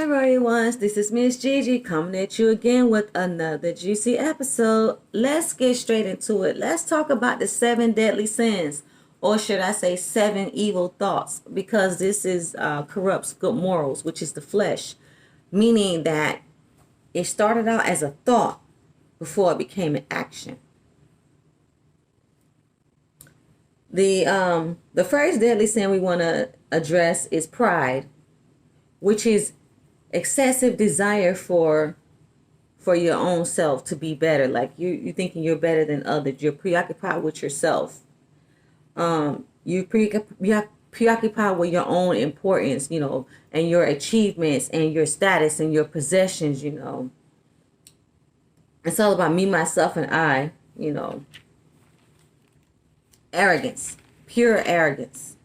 Hi, Royal Ones. This is Miss Gigi coming at you again with another juicy episode. Let's get straight into it. Let's talk about the seven deadly sins, or should I say, seven evil thoughts, because this is corrupts good morals, which is the flesh, meaning that it started out as a thought before it became an action. The first deadly sin we want to address is pride, which is excessive desire for your own self to be better. Like you thinking you're better than others. You're preoccupied with yourself. You preoccupied with your own importance, and your achievements and your status and your possessions. It's all about me, myself, and I. Arrogance, pure arrogance.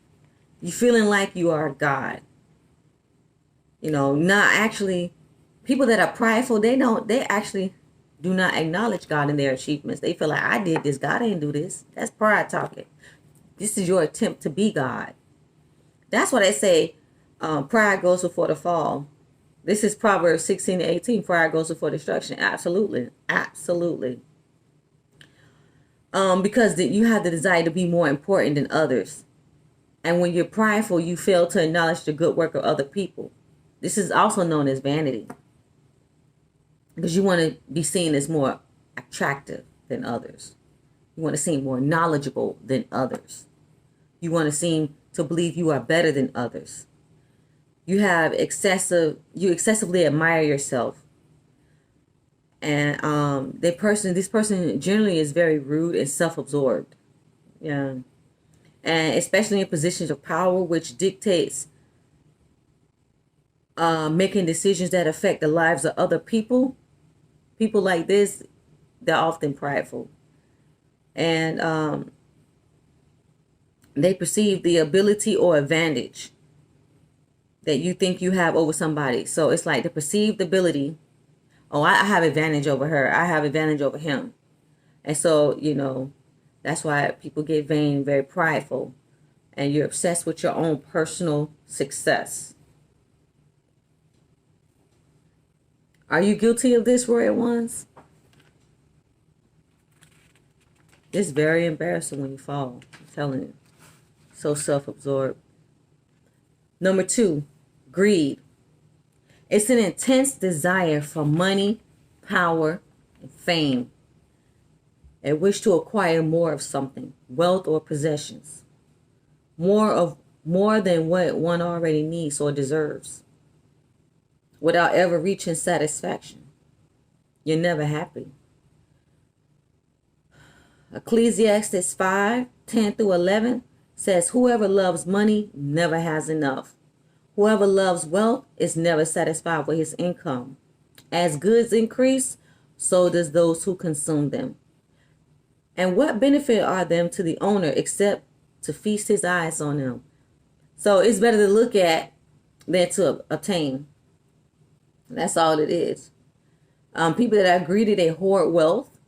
You feeling like you are God. Not actually. People that are prideful, they actually do not acknowledge God in their achievements. They feel like, I did this, God ain't do this. That's pride talking. This is your attempt to be God. That's why they say pride goes before the fall. This is Proverbs 16-18. Pride goes before destruction. Absolutely. Absolutely. Because you have the desire to be more important than others. And when you're prideful, you fail to acknowledge the good work of other people. This is also known as vanity. Because you want to be seen as more attractive than others. You want to seem more knowledgeable than others. You want to seem to believe you are better than others. You excessively admire yourself. And this person generally is very rude and self-absorbed. Yeah. And especially in positions of power, which dictates making decisions that affect the lives of other people. People like this, they're often prideful. And they perceive the ability or advantage that you think you have over somebody. So it's like the perceived ability. Oh, I have advantage over her. I have advantage over him. And so, that's why people get vain, very prideful. And you're obsessed with your own personal success. Are you guilty of this, Royal Ones? It's very embarrassing when you fall. I'm telling you. So self-absorbed. Number 2, greed. It's an intense desire for money, power, and fame. A wish to acquire more of something, wealth or possessions. More than what one already needs or deserves. Without ever reaching satisfaction. You're never happy. Ecclesiastes 5:10-11 says, whoever loves money never has enough. Whoever loves wealth is never satisfied with his income. As goods increase, so does those who consume them. And what benefit are them to the owner except to feast his eyes on them? So it's better to look at than to obtain. That's all it is. People that are greedy, they hoard wealth.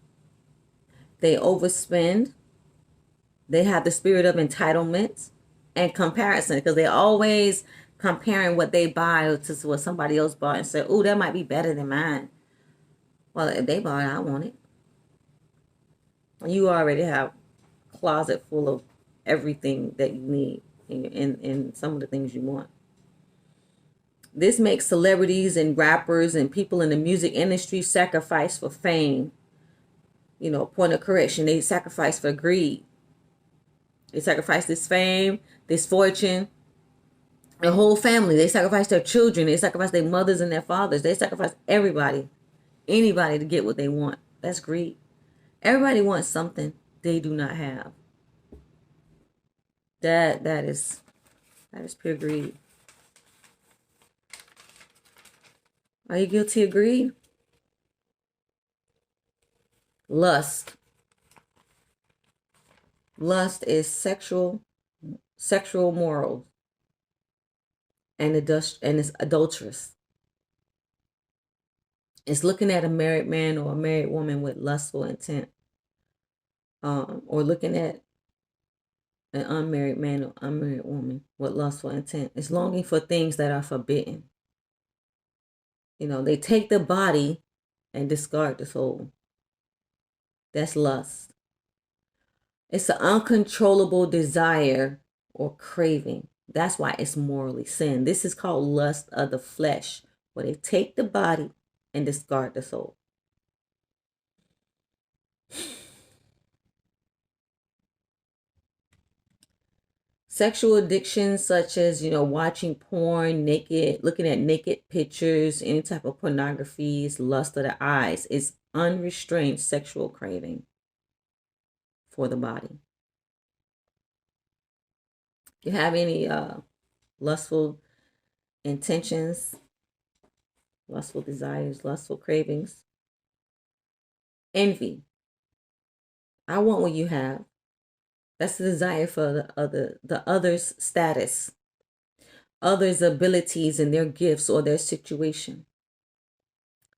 They overspend. They have the spirit of entitlement and comparison, because they're always comparing what they buy to what somebody else bought and say, oh, that might be better than mine. Well, if they bought it, I want it. You already have a closet full of everything that you need in some of the things you want. This makes celebrities and rappers and people in the music industry sacrifice for fame. Point of correction, they sacrifice for greed. They sacrifice this fame, this fortune, their whole family. They sacrifice their children. They sacrifice their mothers and their fathers. They sacrifice everybody, anybody to get what they want. That's greed. Everybody wants something they do not have. That is pure greed. Are you guilty of greed? Lust. Lust is sexual morals, and it's adulterous. It's looking at a married man or a married woman with lustful intent, or looking at an unmarried man or unmarried woman with lustful intent. It's longing for things that are forbidden. They take the body and discard the soul. That's lust. It's an uncontrollable desire or craving. That's why it's morally sin. This is called lust of the flesh, where they take the body and discard the soul. Sexual addictions such as, watching porn, naked, looking at naked pictures, any type of pornography, is lust of the eyes. It's unrestrained sexual craving for the body. You have any lustful intentions, lustful desires, lustful cravings? Envy. I want what you have. That's the desire for the other's status, others' abilities and their gifts or their situation.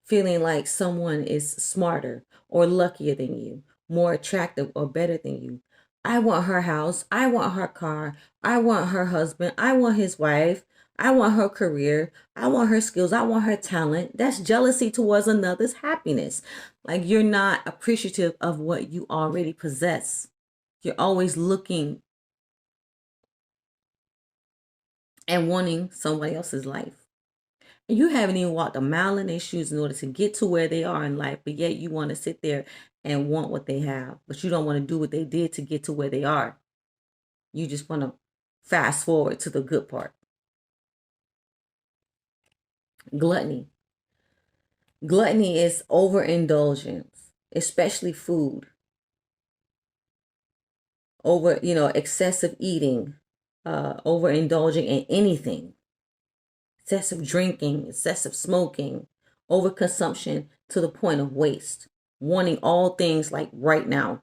Feeling like someone is smarter or luckier than you, more attractive or better than you. I want her house. I want her car. I want her husband. I want his wife. I want her career. I want her skills. I want her talent. That's jealousy towards another's happiness. Like you're not appreciative of what you already possess. You're always looking and wanting somebody else's life. And you haven't even walked a mile in their shoes in order to get to where they are in life, but yet you want to sit there and want what they have, but you don't want to do what they did to get to where they are. You just want to fast forward to the good part. Gluttony. Gluttony is overindulgence, especially food. Excessive eating, overindulging in anything. Excessive drinking, excessive smoking, overconsumption to the point of waste. Wanting all things like right now.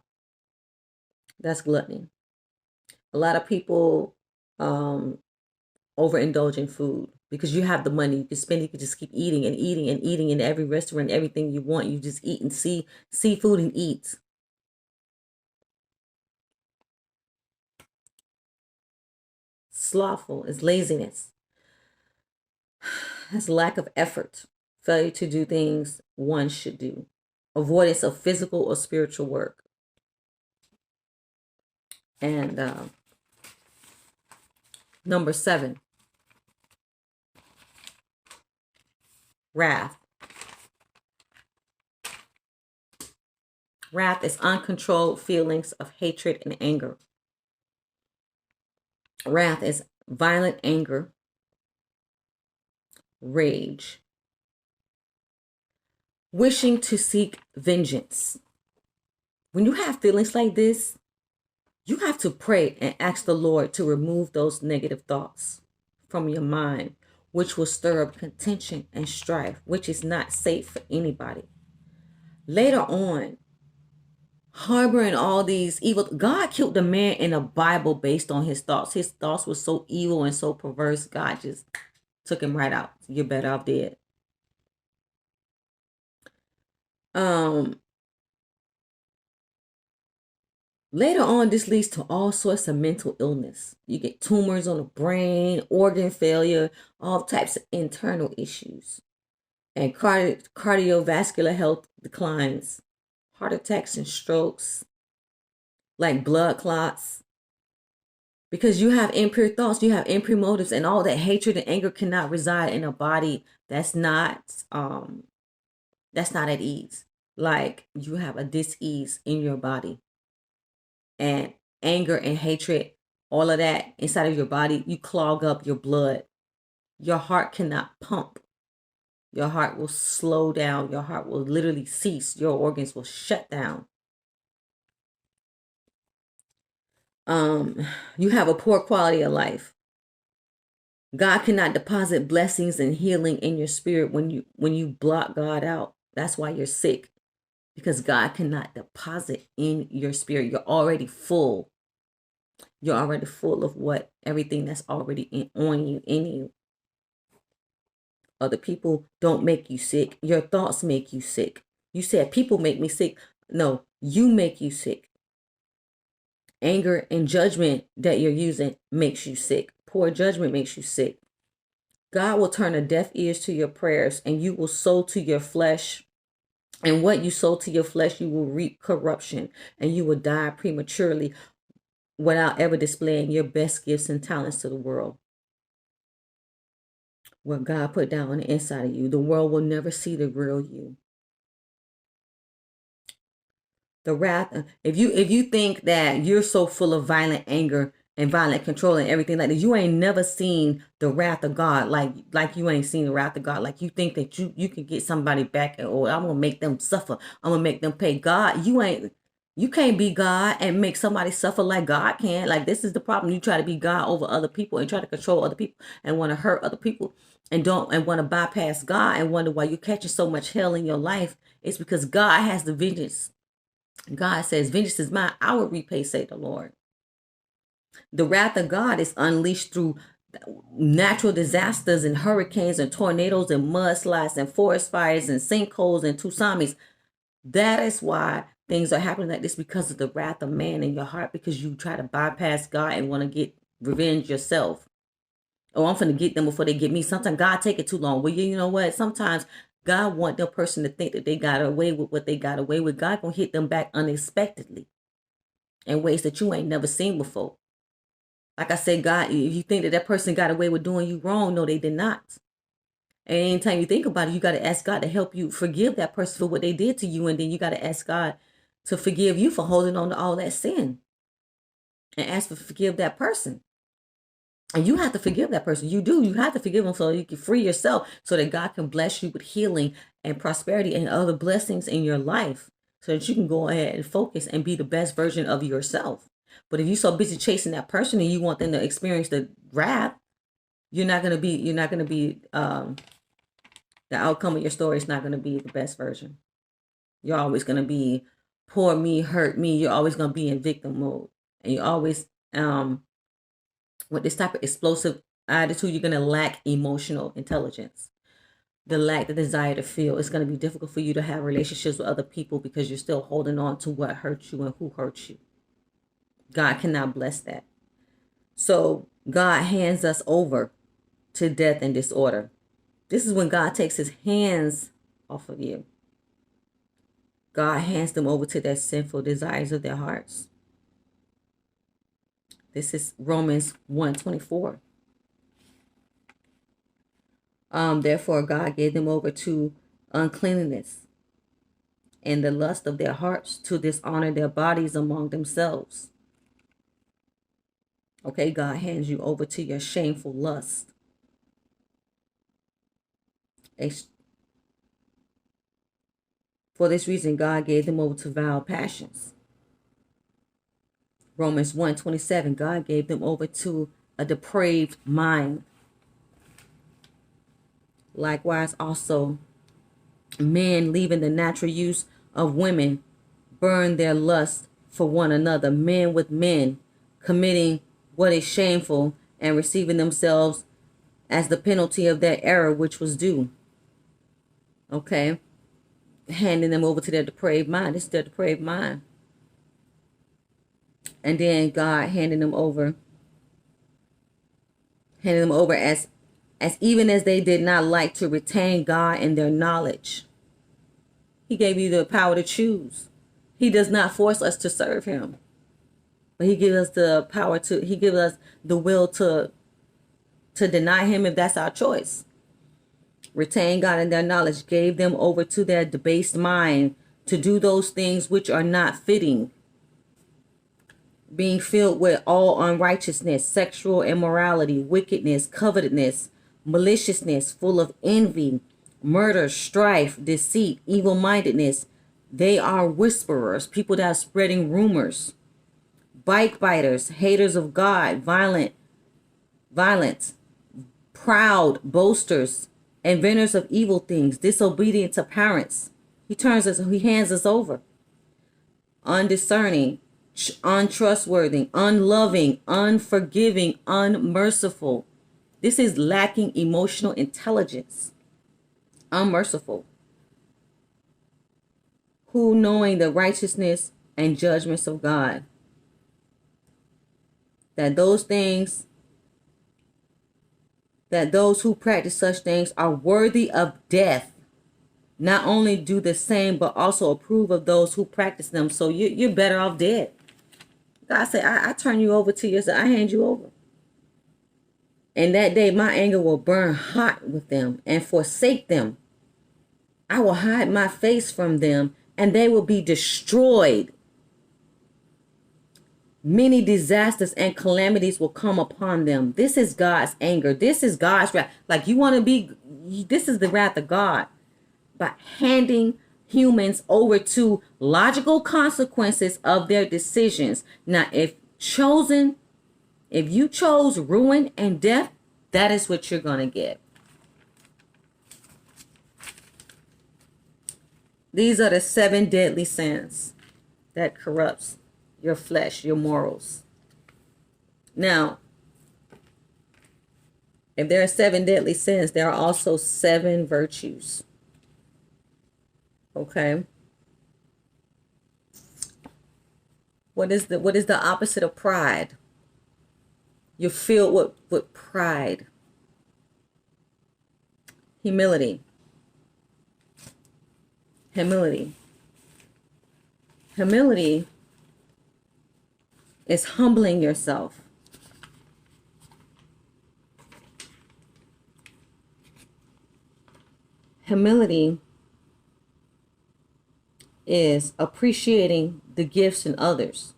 That's gluttony. A lot of people overindulge in food because you have the money. You can spend, you can just keep eating and eating and eating in every restaurant, everything you want. You just eat and see food and eat. Slothful is laziness. That's lack of effort. Failure to do things one should do. Avoidance of physical or spiritual work. And number 7, wrath. Wrath is uncontrolled feelings of hatred and anger. Wrath is violent anger, rage, wishing to seek vengeance. When you have feelings like this, you have to pray and ask the Lord to remove those negative thoughts from your mind, which will stir up contention and strife, which is not safe for anybody. Later on, harboring all these evil, God killed the man in the Bible based on his thoughts. His thoughts were so evil and so perverse, God just took him right out. You're better off dead. Later on, this leads to all sorts of mental illness. You get tumors on the brain, organ failure, all types of internal issues. And cardiovascular health declines, heart attacks and strokes, like blood clots. Because you have impure thoughts, you have impure motives, and all that hatred and anger cannot reside in a body that's not at ease. Like you have a dis-ease in your body. And anger and hatred, all of that inside of your body, you clog up your blood. Your heart cannot pump. Your heart will slow down. Your heart will literally cease. Your organs will shut down. You have a poor quality of life. God cannot deposit blessings and healing in your spirit when you block God out. That's why you're sick. Because God cannot deposit in your spirit. You're already full. You're already full of everything that's already on you, in you. Other people don't make you sick. Your thoughts make you sick. You said people make me sick. No, you make you sick. Anger and judgment that you're using makes you sick. Poor judgment makes you sick. God will turn a deaf ears to your prayers, and you will sow to your flesh. And what you sow to your flesh, you will reap corruption, and you will die prematurely without ever displaying your best gifts and talents to the world. What God put down on the inside of you, the world will never see the real you. The wrath, if you think that you're so full of violent anger and violent control and everything like that, you ain't never seen the wrath of God. Like you ain't seen the wrath of God. Like you think that you can get somebody back, and I'm gonna make them suffer, I'm gonna make them pay. God, you can't be God and make somebody suffer like God can. Like, this is the problem. You try to be God over other people and try to control other people and want to hurt other people and want to bypass God and wonder why you're catching so much hell in your life. It's because God has the vengeance. God says, vengeance is mine, I will repay, say the Lord. The wrath of God is unleashed through natural disasters and hurricanes and tornadoes and mudslides and forest fires and sinkholes and tsunamis. That is why things are happening like this, because of the wrath of man in your heart, because you try to bypass God and want to get revenge yourself. Oh, I'm finna get them before they get me. Sometimes God take it too long. Well, you know what? Sometimes God want the person to think that they got away with what they got away with. God gonna hit them back unexpectedly in ways that you ain't never seen before. Like I said, God, if you think that that person got away with doing you wrong, no, they did not. And anytime you think about it, you got to ask God to help you forgive that person for what they did to you. And then you got to ask God to forgive you for holding on to all that sin. And ask for forgive that person. And you have to forgive that person. You do. You have to forgive them so you can free yourself, so that God can bless you with healing and prosperity and other blessings in your life, so that you can go ahead and focus and be the best version of yourself. But if you're so busy chasing that person and you want them to experience the wrath, you're not going to be the outcome of your story is not going to be the best version. You're always going to be poor me, hurt me. You're always going to be in victim mode. And you always, with this type of explosive attitude, you're going to lack emotional intelligence. The desire to feel. It's going to be difficult for you to have relationships with other people because you're still holding on to what hurt you and who hurt you. God cannot bless that. So God hands us over to death and disorder. This is when God takes his hands off of you. God hands them over to their sinful desires of their hearts. This is Romans 1:24. Therefore, God gave them over to uncleanness and the lust of their hearts to dishonor their bodies among themselves. Okay, God hands you over to your shameful lust. For this reason, God gave them over to vile passions. Romans 1:27, God gave them over to a depraved mind. Likewise, also, men leaving the natural use of women burn their lust for one another, men with men, committing what is shameful and receiving themselves as the penalty of that error which was due. Okay? Handing them over to their depraved mind. This is their depraved mind. And then God handing them over as even as they did not like to retain God in their knowledge. He gave you the power to choose. He does not force us to serve him. But he gives us the power to, he gives us the will to deny him if that's our choice. Retain God in their knowledge, gave them over to their debased mind to do those things which are not fitting, being filled with all unrighteousness, sexual immorality, wickedness, covetousness, maliciousness, full of envy, murder, strife, deceit, evil-mindedness. They are whisperers, people that are spreading rumors, backbiters, haters of God, violent, proud, boasters, inventors of evil things, disobedient to parents. He hands us over. Undiscerning, untrustworthy, unloving, unforgiving, unmerciful. This is lacking emotional intelligence. Unmerciful. Who, knowing the righteousness and judgments of God, that those things that those who practice such things are worthy of death. Not only do the same, but also approve of those who practice them. So you're better off dead. God said, I turn you over to yourself. I hand you over. And that day my anger will burn hot with them and forsake them. I will hide my face from them, and they will be destroyed. Many disasters and calamities will come upon them. This is God's anger. This is God's wrath. Like, you want to be, this is the wrath of God. By handing humans over to logical consequences of their decisions. Now, if you chose ruin and death, that is what you're going to get. These are the 7 deadly sins that corrupts your flesh, your morals. Now, if there are 7 deadly sins, there are also 7 virtues. Okay. What is the opposite of pride? You're filled with pride. Humility. Humility. Humility is humbling yourself. Humility is appreciating the gifts in others.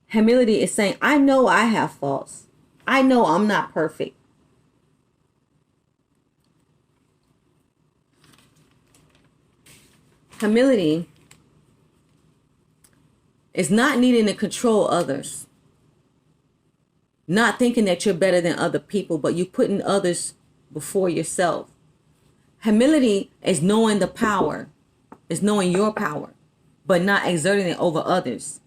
Humility is saying, I know I have faults. I know I'm not perfect. Humility is not needing to control others. Not thinking that you're better than other people, but you putting others before yourself. Humility is knowing the power, is knowing your power, but not exerting it over others.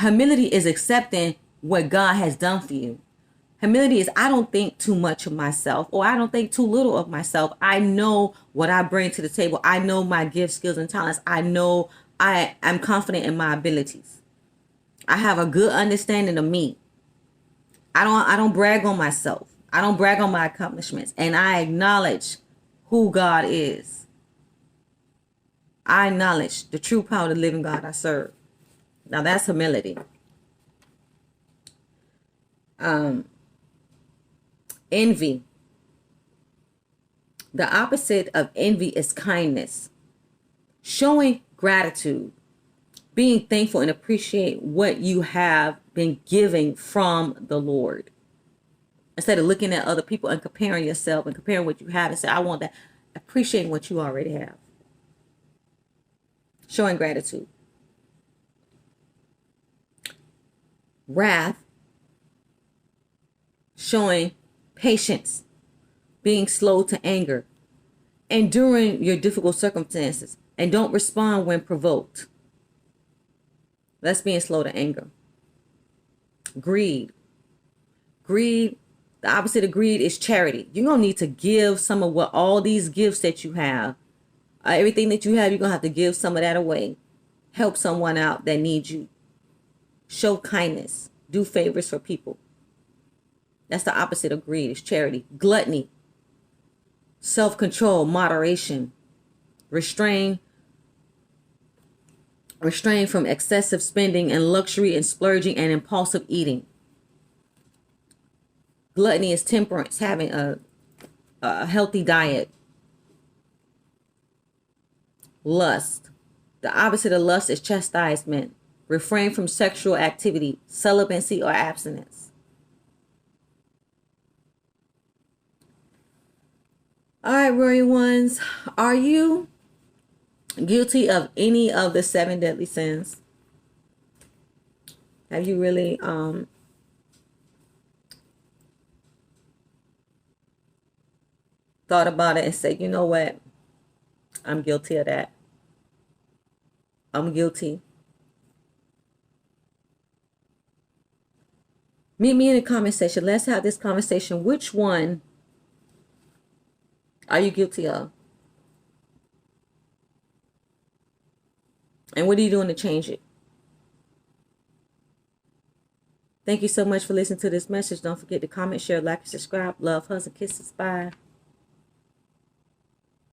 Humility is accepting what God has done for you. Humility is, I don't think too much of myself, or I don't think too little of myself. I know what I bring to the table. I know my gifts, skills, and talents. I know I am confident in my abilities. I have a good understanding of me. I don't brag on myself. I don't brag on my accomplishments. And I acknowledge who God is. I acknowledge the true power of the living God I serve. Now that's humility. Envy. The opposite of envy is kindness. Showing gratitude. Being thankful and appreciate what you have been given from the Lord. Instead of looking at other people and comparing yourself and comparing what you have and say, I want that. Appreciating what you already have. Showing gratitude. Wrath. Showing patience. Being slow to anger. Enduring your difficult circumstances. And don't respond when provoked. That's being slow to anger. Greed. Greed, the opposite of greed is charity. You're going to need to give some of what all these gifts that you have. Everything that you have, you're going to have to give some of that away. Help someone out that needs you. Show kindness. Do favors for people. That's the opposite of greed, is charity. Gluttony. Self-control, moderation. Restrain from excessive spending and luxury and splurging and impulsive eating. Gluttony is temperance, having a healthy diet. Lust. The opposite of lust is chastisement. Refrain from sexual activity, celibacy, or abstinence. All right, Royal Ones, are you guilty of any of the 7 deadly sins? Have you really thought about it and said, you know what? I'm guilty of that. I'm guilty. Meet me in the comment section. Let's have this conversation. Which one are you guilty of? And what are you doing to change it? Thank you so much for listening to this message. Don't forget to comment, share, like, and subscribe. Love, hugs, and kisses. Bye.